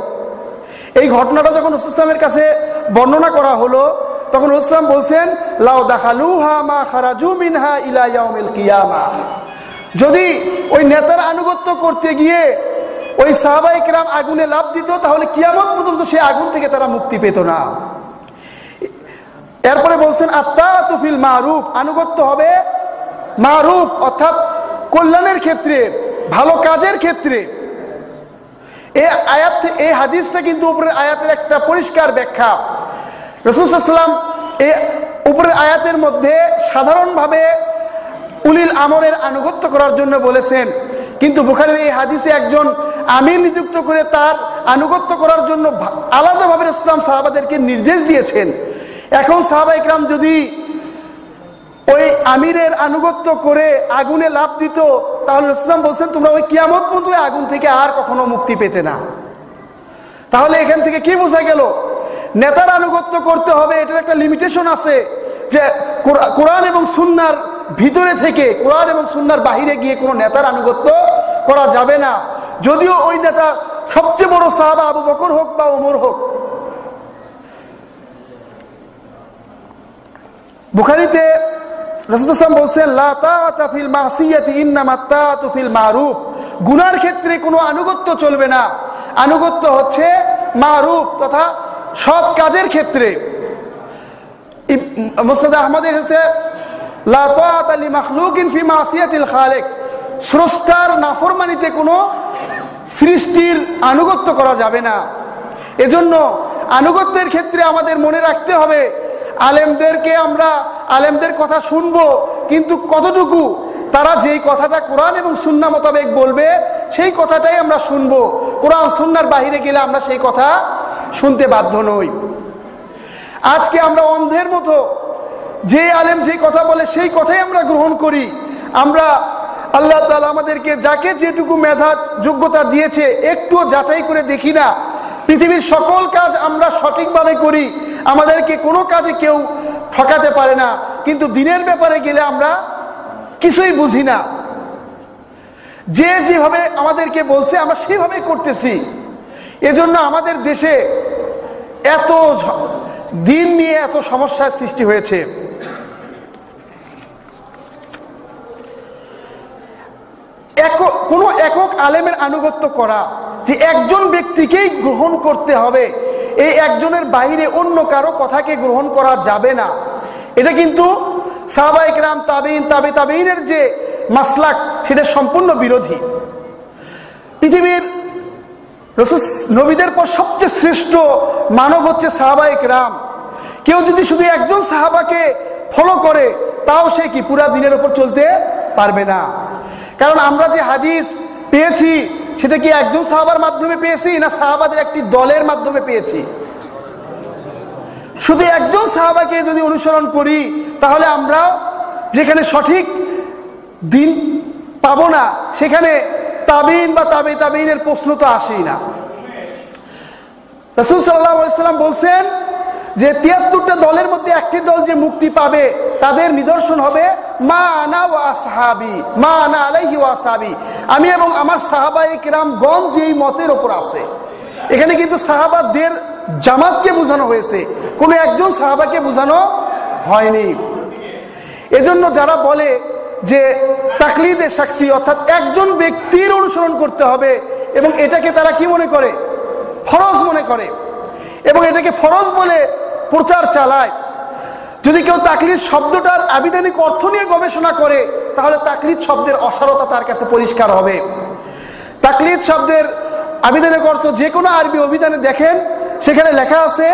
এই ঘটনাটা যখন রাসূল সাল্লাল্লাহু আলাইহি ওয়াসাল্লামের কাছে বর্ণনা করা হলো, তখন রাসূল বলছেন লাউ দাখালুহা মা খারাজু মিনহা ইলা ইয়াউমিল কিয়ামাহ। যদি ওই নেতার আনুগত্য করতে গিয়ে ওই সাহাবায়ে কেরাম আগুনে লাফ দিত, তাহলে কিয়ামত পর্যন্ত সেই আগুন থেকে তারা মুক্তি পেত না। এরপরে বলছেন আত্তাআতু ফিল মারুফ, আনুগত্য হবে মারুফ অর্থাৎ কল্যাণের ক্ষেত্রে, ভালো কাজের ক্ষেত্রে। এই হাদিসটা কিন্তু উপরের আয়াতের একটা পরিষ্কার ব্যাখ্যা। রাসূল সাল্লাল্লাহু আলাইহি ওয়াসাল্লাম এই উপরের আয়াতের মধ্যে সাধারণভাবে উলিল আমরের আনুগত্য করার জন্য বলেছেন, কিন্তু বুখারীর এই হাদিসে একজন আমির নিযুক্ত করে তার আনুগত্য করার জন্য আলাদাভাবে রাসূল সাল্লাল্লাহু আলাইহি ওয়াসাল্লাম সাহাবাদেরকে নির্দেশ দিয়েছেন। এখন সাহাবায়ে কেরাম যদি ওই আমিরের আনুগত্য করে আগুনে লাফ দিত, তাহলে রাসূল সাল্লাল্লাহু আলাইহি ওয়াসাল্লাম বলছেন তোমরা ওই কিয়ামত পর্যন্ত আগুন থেকে আর কখনো মুক্তি পেতে না। তাহলে এখান থেকে কি বোঝা গেল? নেতার আনুগত্য করতে হবে, এটার একটা লিমিটেশন আছে, যে কোরআন এবং সুন্নাহর ভিতরে থেকে কোরআন এবং সুন্নাহর বাহিরে গিয়ে কোনো নেতার আনুগত্য করা যাবে না, যদিও ওই নেতা সবচেয়ে বড় সাহাবা আবু বকর হোক বা ওমর হোক। বুখারীতে রাসূল সাল্লাল্লাহু আলাইহি ওয়াসাল্লাম বলছেন লা তাআতা ফিল মাসিয়াতি ইন্নামাত তাআতু ফিল মারুফ, গুনার ক্ষেত্রে কোনো আনুগত্য চলবে না, আনুগত্য হচ্ছে মারুফ তথা সৎ কাজের ক্ষেত্রে। মুসনাদ আহমদের কাছে লা তাআতা লি মাখলুকিন ফি মাসিয়াতিল খালিক, স্রষ্টার নাফরমানিতে কোনো সৃষ্টির আনুগত্য করা যাবে না। এজন্য আনুগত্যের ক্ষেত্রে আমাদের মনে রাখতে হবে আলেমদেরকে আমরা আলেমদের কথা শুনবো, কিন্তু কতটুকু তারা যেই কথাটা কোরআন এবং সুন্নাহ মোতাবেক বলবে সেই কথাটাই আমরা শুনবো। কোরআন সুন্নাহর বাহিরে গেলে আমরা সেই কথা শুনতে বাধ্য নই। আজকে আমরা অন্ধের মতো যে আলেম যে কথা বলে সেই কথাই আমরা গ্রহণ করি। আমরা আল্লাহ তাআলা আমাদেরকে যাকে যেটুকু মেধা যোগ্যতা দিয়েছে একটুও যাচাই করে দেখি না। পৃথিবীর সকল কাজ আমরা সঠিকভাবে করি, আমাদেরকে কোনো কাজে কেউ ঠকাতে পারে না, কিন্তু দিনের ব্যাপারে গেলে আমরা কিছুই বুঝি না। যে যেভাবে আমাদেরকে বলছে আমরা সেভাবে করতেছি। এজন্য আমাদের দেশে এত দিন নিয়ে এত সমস্যার সৃষ্টি হয়েছে। কোন একক আলেমের আনুগত্য করা, যে একজন ব্যক্তিকেই গ্রহণ করতে হবে, এই একজনের বাইরে অন্য কারো কথাকে গ্রহণ করা যাবে না, এটা কিন্তু সাহাবায়ে কেরাম তাবেঈন তাবে তাবেঈনের যে মাসলাক সেটা সম্পূর্ণ বিরোধী। পৃথিবীর রাসূল নবীদের পর সবচেয়ে শ্রেষ্ঠ মানব হচ্ছে সাহাবায়ে কেরাম। কেউ যদি শুধু একজন সাহাবাকে ফলো করে তাও সে কি পুরা দিনের উপর চলতে পারবে না। কারণ আমরা যে হাদিস পেয়েছি সেটা কি একজন সাহাবার মাধ্যমে পেয়েছি না সাহাবাদের একটি দলের মাধ্যমে পেয়েছি? শুধু একজন সাহাবাকে যদি অনুসরণ করি তাহলে আমরা যেখানে সঠিক দিন পাবো না সেখানে তাবেঈন বা তাবে তাবেঈনের প্রশ্ন তো আসেই না। রাসূল সাল্লাল্লাহু আলাইহি ওয়াসাল্লাম বলছেন যে ৭৩টা দলের মধ্যে একটি দল যে মুক্তি পাবে তাদের নিদর্শন হবে মা আনা ওয়া আসহাবি, মা আনা আলাইহি ওয়া আসহাবি, আমি এবং আমার সাহাবায়ে কেরামগণ যেই মতের উপর আছে। এখানে কিন্তু সাহাবাদের জামাতকে বোঝানো হয়েছে, কোনো একজন সাহাবাকে বোঝানো হয়নি। এজন্য যারা বলে যে তাকলিদে শাখসি অর্থাৎ একজন ব্যক্তির অনুসরণ করতে হবে এবং এটাকে তারা কি মনে করে? ফরজ মনে করে এবং এটাকে ফরজ বলে প্রচার চালায়। যদি কেউ তাকলিদ শব্দটার আবিধানিক অর্থ নিয়ে গবেষণা করে তাহলে তাকলিদ শব্দের অসারতা তার কাছে পরিষ্কার হবে। তাকলিদ শব্দের আবিধানিক অর্থ যে কোনো আরবি অভিধানে দেখেন, সেখানে লেখা আছে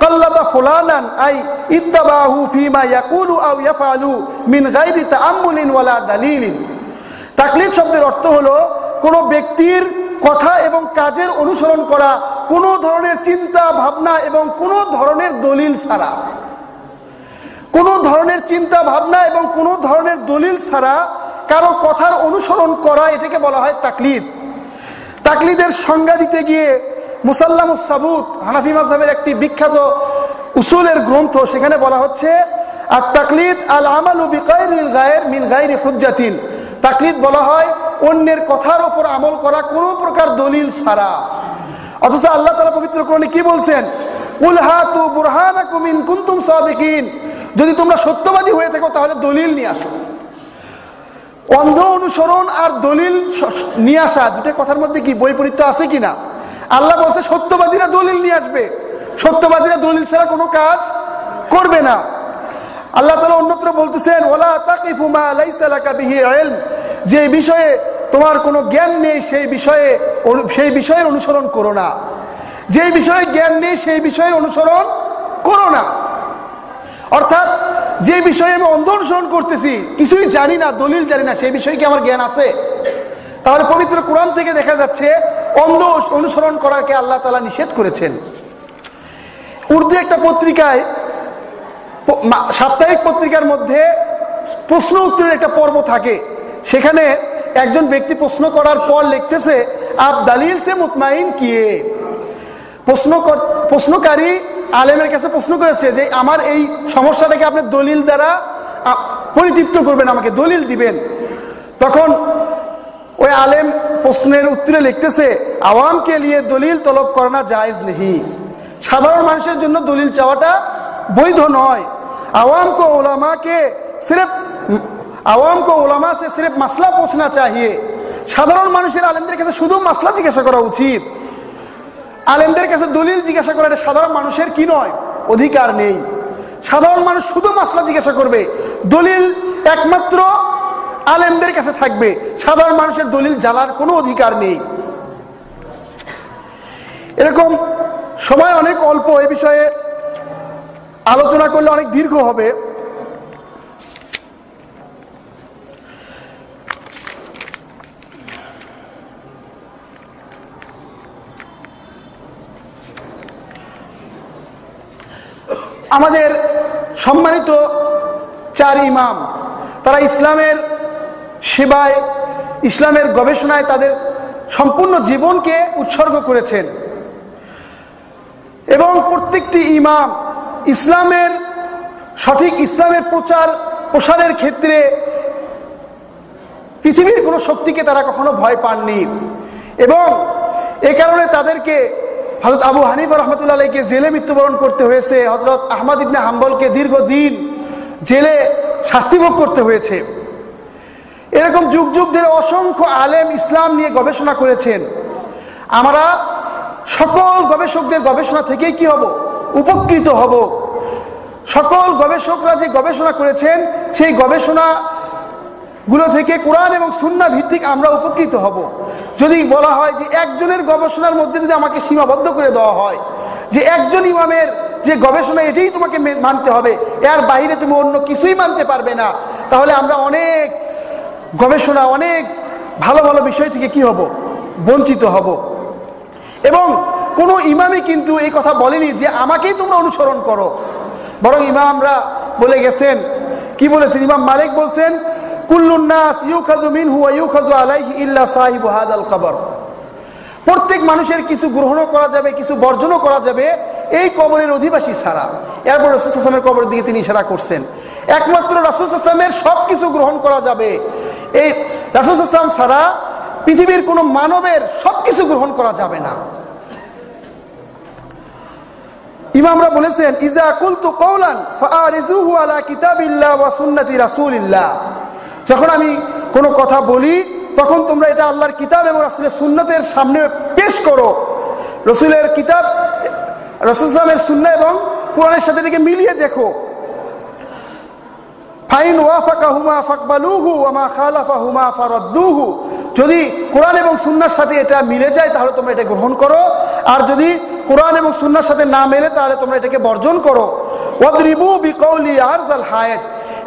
কাল্লাদা ফুলানান আই ইত্তাবাহু ফিমা ইয়াকুলু আও ইয়াফআলু মিন গায়রি তাআম্মুলিন ওয়ালা দালিলিন। তাকলিদ শব্দের অর্থ হলো কোনো ব্যক্তির কথা এবং কাজের অনুসরণ করা কোনো ধরনের চিন্তা ভাবনা এবং কোনো ধরনের দলিল ছাড়া, কোনো ধরনের চিন্তা ভাবনা এবং কোনো ধরনের দলিল ছাড়া কারো কথার অনুসরণ করা, এটাকে বলা হয় তাকলিদ। তাকলিদের সংজ্ঞা দিতে গিয়ে মুসাল্লামুস সাবুত হানাফি মাযহাবের একটি বিখ্যাত উসুলের গ্রন্থ, সেখানে বলা হচ্ছে আর তাকলিদ আল আমালু বিগাইরিল গায়র মিন গায়রি হুজ্জাতিন। তাকলিদ বলা হয় অন্যের কথার উপর আমল করা কোনো প্রকার দলিল ছাড়া। অথচ আল্লাহ তাআলা পবিত্র কোরআনে কি বলছেন? কুল হাতু বুরহানাকুম ইন কুনতুম সাদিকিন, যদি তোমরা সত্যবাদী হয়ে থাকো তাহলে দলিল নিয়ে আসো। অন্ধ অনুসরণ আর দলিল নিয়ে আসা দুটো কথার মধ্যে কি বৈপরীত্য আছে কিনা? আল্লাহ বলছে সত্যবাদীরা দলিল নিয়ে আসবে, সত্যবাদীরা দলিল ছাড়া কোনো কাজ করবে না। আল্লাহ তাআলা অন্যত্র বলতেছেন ওয়ালা তাকিফু মা লাইসা লাকা বিহি ইলম, যে বিষয়ে তোমার কোনো জ্ঞান নেই সেই বিষয়ের অনুসরণ করো না, যে বিষয়ে জ্ঞান নেই সেই বিষয়ের অনুসরণ করো না। অর্থাৎ যে বিষয়ে আমি অন্ধ অনুসরণ করতেছি, কিছুই জানি না, দলিল জানি না, সেই বিষয়ে কি আমার জ্ঞান আছে? তাহলে পবিত্র কোরআন থেকে দেখা যাচ্ছে অন্ধ অনুসরণ করাকে আল্লাহ তাআলা নিষেধ করেছেন। উর্দু একটা পত্রিকায়, সাপ্তাহিক পত্রিকার মধ্যে প্রশ্ন উত্তরের একটা পর্ব থাকে, সেখানে একজন ব্যক্তি প্রশ্ন করার পর লিখতেছে আপ দলিল সে মুতমাইন কিয়ে। প্রশ্নকারী আলেমের কাছে প্রশ্ন করেছে যে আমার এই সমস্যাটাকে আপনি দলিল দ্বারা পরিতৃপ্ত করবেন, আমাকে দলিল দিবেন। তখন ওই আলেম প্রশ্নের উত্তরে লিখতেছে আওয়াম কে লিয়ে দলিল তলব করনা জায়েজ নেই, সাধারণ মানুষের জন্য দলিল চাওয়াটা বৈধ নয়। আওয়াম কো উলামা সে সির্ফ মাসলা পৌঁছনা চাহিয়ে, সাধারণ মানুষের আলেমদের কাছে শুধু মাসলা জিজ্ঞাসা করা উচিত। আলেমদের কাছে দলিল জিজ্ঞাসা করা এটা সাধারণ মানুষের কি নয়, অধিকার নেই। সাধারণ মানুষ শুধু মাসলা জিজ্ঞাসা করবে, দলিল একমাত্র আলেমদের কাছে থাকবে, সাধারণ মানুষের দলিল জানার কোনো অধিকার নেই। এরকম সময় অনেক অল্প, এ বিষয়ে আলোচনা করলে অনেক দীর্ঘ হবে। আমাদের সম্মানিত চার ইমাম, তারা ইসলামের সেবায়, ইসলামের গবেষণায় তাদের সম্পূর্ণ জীবনকে উৎসর্গ করেছেন এবং প্রত্যেকটি ইমাম সঠিক ইসলামের প্রসারের ক্ষেত্রে পৃথিবীর কোনো শক্তিকে তারা কখনো ভয় পাননি। এবং এ কারণে তাদেরকে হযরত আবু হানিফা রাহমাতুল্লাহ আলাইহিকে জেলে মৃত্যুবরণ করতে হয়েছে, হযরত আহমদ ইবনে হাম্বলকে দীর্ঘদিন জেলে শাস্তি ভোগ করতে হয়েছে। এরকম যুগ যুগ ধরে অসংখ্য আলেম ইসলাম নিয়ে গবেষণা করেছেন। আমরা সকল গবেষকদের গবেষণা থেকেই কি হব? উপকৃত হব। সকল গবেষকরা যে গবেষণা করেছেন সেই গবেষণাগুলো থেকে কোরআন এবং সুন্নাহ ভিত্তিক আমরা উপকৃত হব। যদি বলা হয় যে একজনের গবেষণার মধ্যে যদি আমাকে সীমাবদ্ধ করে দেওয়া হয় যে একজন ইমামের যে গবেষণা এটাই তোমাকে মানতে হবে, এর বাইরে তুমি অন্য কিছুই মানতে পারবে না, তাহলে আমরা অনেক গবেষণা, অনেক ভালো ভালো বিষয় থেকে কি হব? বঞ্চিত হব। এবং কোনো ইমামই কিন্তু এই কথা বলেনি যে আমাকেই তোমরা অনুসরণ করো, বরং ইমামরা বলে গেছেন, কি বলেছেন? ইমাম মালিক বলছেন কুল্লুন নাস ইউখাযু মিনহু ওয়া ইউখাযু আলাইহি ইল্লা সাহিবু হাদাল কবর। প্রত্যেক মানুষের কিছু গ্রহণও করা যাবে, কিছু বর্জনও করা যাবে এই কবরের অধিবাসী ছাড়া। এরপর রাসূল সাল্লাল্লাহু আলাইহি ওয়াসাল্লামের কবরের দিকে তিনি ইশারা করছেন। একমাত্র রাসূল সাল্লাল্লাহু আলাইহি ওয়াসাল্লামের সবকিছু গ্রহণ করা যাবে, এই রাসূল সাল্লাল্লাহু আলাইহি ওয়াসাল্লাম ছাড়া পৃথিবীর কোনো মানবের সবকিছু গ্রহণ করা যাবে না। ইমামরা বলেছেন ইজা কুলতু কওলান ফাআরিজুহু আলা কিতাবিল্লাহ ওয়া সুন্নতি রাসূলিল্লাহ, যখন আমি কোনো কথা বলি তখন তোমরা এটা আল্লাহর কিতাব এবং রাসূলের সুন্নতের সামনে পেশ করো। রাসূলের কিতাব, রাসূল সাল্লাল্লাহু আলাইহি ওয়াসাল্লামের সুন্নাহ এবং কোরআনের সাথে এটাকে মিলিয়ে দেখো। ফাইন ওয়াফাকাহুমা ফাকবালুহু ওয়া মা খালাফাহুমা ফারাদ্দুহু, যদি কোরআন এবং সুন্নাহর সাথে এটা মিলে যায় তাহলে তোমরা এটা গ্রহণ করো, আর যদি কোরআন এবং সুন্নাহর সাথে না মেলে তাহলে তোমরা এটাকে বর্জন করো। ওয়াদরিবু বিকাউলি আরযাল হায়াত,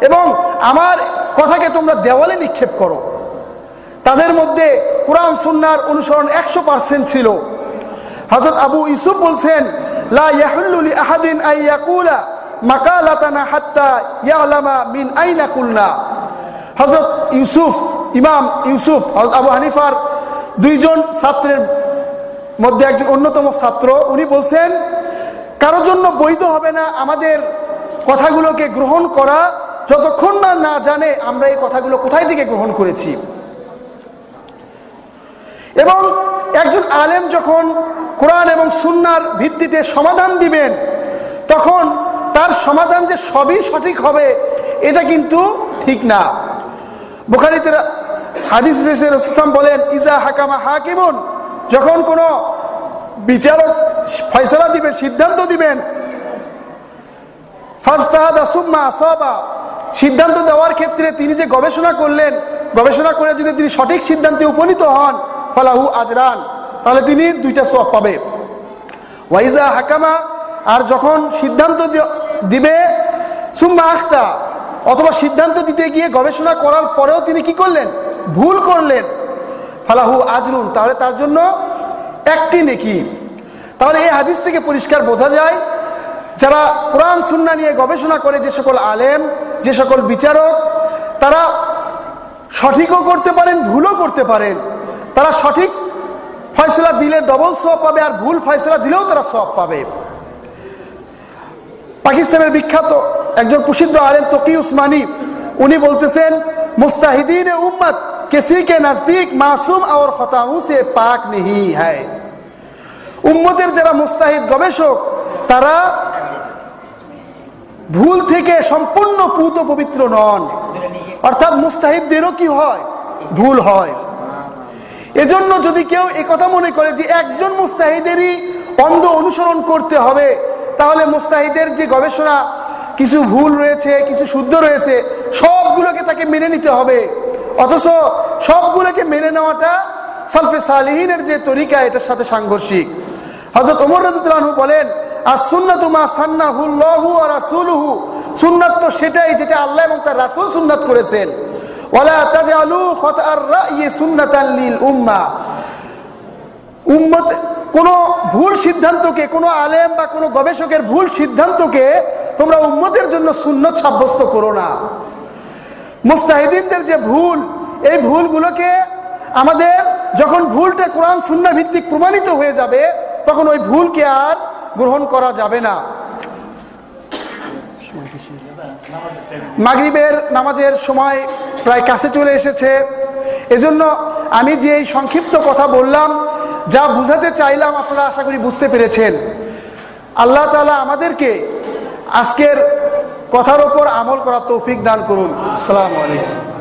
এবং আমার কথাকে তোমরা দেওয়ালে নিক্ষেপ করো। তাদের মধ্যে কোরআন সুন্নাহর অনুসরণ 100% ছিল। হযরত আবু ইউসুফ বলছেন লা ইয়াহুল্লু লি আহাদিন আন ইয়াকুলা মাকালাতানা হাত্তা ইয়ালামা মিন আইনা কুলনা। হযরত ইউসুফ, ইমাম ইউসুফ হযরত আবু হানিফার দুইজন ছাত্রের মধ্যে একজন অন্যতম ছাত্র, উনি বলছেন কারোর জন্য বৈধ হবে না আমাদের কথাগুলোকে গ্রহণ করা যতক্ষণ না জানে আমরা এই কথাগুলো কোথায় থেকে গ্রহণ করেছি। এবং একজন আলেম যখন কোরআন এবং সুন্নাহর ভিত্তিতে সমাধান দিবেন, তখন তার সমাধান যে সবই সঠিক হবে এটা কিন্তু ঠিক না। বুখারীতে হাদিস এসেছে, রাসূল বলেন, ইজা হাকামা হাকিমুন, যখন কোনো বিচারক ফয়সালা দিবেন, সিদ্ধান্ত দিবেন, ফাজতাহাদা সুম্মা আসাবা, সিদ্ধান্ত দেওয়ার ক্ষেত্রে তিনি যে গবেষণা করলেন, গবেষণা করে যদি তিনি সঠিক সিদ্ধান্তে উপনীত হন, ফালাহু আজরান, তাহলে তিনি 2টা সওয়াব পাবে। ওয়াইজা হাকামা, আর যখন সিদ্ধান্ত দিবে, সুম্মা আখতা, অথবা সিদ্ধান্ত দিতে গিয়ে গবেষণা করার পরেও তিনি কি করলেন, ভুল করলেন, ফালাহু আজরুন, তাহলে তার জন্য 1টি নেকি। তাহলে এই হাদিস থেকে পরিষ্কার বোঝা যায়, যারা কোরআন সুন্নাহ নিয়ে গবেষণা করে, যে সকল আলেম, যে সকল বিচারক, তারা সঠিকও করতে পারেন, ভুলও করতে পারেন। তারা সঠিক ফয়সালা দিলে ডবল সওয়াব পাবে, আর ভুল ফয়সালা দিলেও তারা সওয়াব পাবে। পাকিস্তানের বিখ্যাত একজন প্রসিদ্ধ আলেম তকি উসমানী, উনি বলতেছেন, মুস্তাহিদিন উম্মত কিসি কে নজদীক মাসুম और खताओं से पाक नहीं है। উম্মতের যারা মুস্তাহিদ গবেষক, তারা ভুল থেকে সম্পূর্ণ পুত পবিত্র নন। অর্থাৎ মুস্তাহিদদেরও কি হয়, ভুল হয়। এজন্য যদি কেউ এই কথা মনে করে যে একজন মুস্তাহিদেরই অন্ধ অনুসরণ করতে হবে, তাহলে মুস্তাহিদের যে গবেষণা কিছু ভুল রয়েছে, কিছু শুদ্ধ রয়েছে, সবগুলোকে তাকে মেনে নিতে হবে। অথচ সবগুলোকে মেনে নেওয়াটা সালফে সালিহিনের যে তরিকা, এটার সাথে সাংঘর্ষিক। হযরত ওমর রাদিয়াল্লাহু আনহু বলেন, as-sunnatu ma sannahu Allahu wa rasuluhu, সুন্নাত তো সেটাই যেটা আল্লাহ এবং তার রাসূল সুন্নাত করেছেন। ওয়ালা তাজআলু খাতা'আর রা'ই সুন্নাতান লিল উম্মাহ, উম্মত কোন ভুল সিদ্ধান্তকে, কোন আলেম বা কোন গবেষকের ভুল সিদ্ধান্তকে তোমরা উম্মতের জন্য সুন্নত সাব্যস্ত করো না। মুস্তাহিদিনদের যে ভুল, এই ভুলগুলোকে আমাদের যখন ভুলটা কোরআন সুন্নাহ ভিত্তিক প্রমাণিত হয়ে যাবে, তখন ওই ভুলকে আর গ্রহণ করা যাবে না। মাগরিবের নামাজের সময় প্রায় কাছে চলে এসেছে, এজন্য আমি যে এই সংক্ষিপ্ত কথা বললাম, যা বুঝাতে চাইলাম, আপনারা আশা করি বুঝতে পেরেছেন। আল্লাহ তাআলা আমাদেরকে আজকের কথার উপর আমল করার তৌফিক দান করুন। আসসালামু আলাইকুম।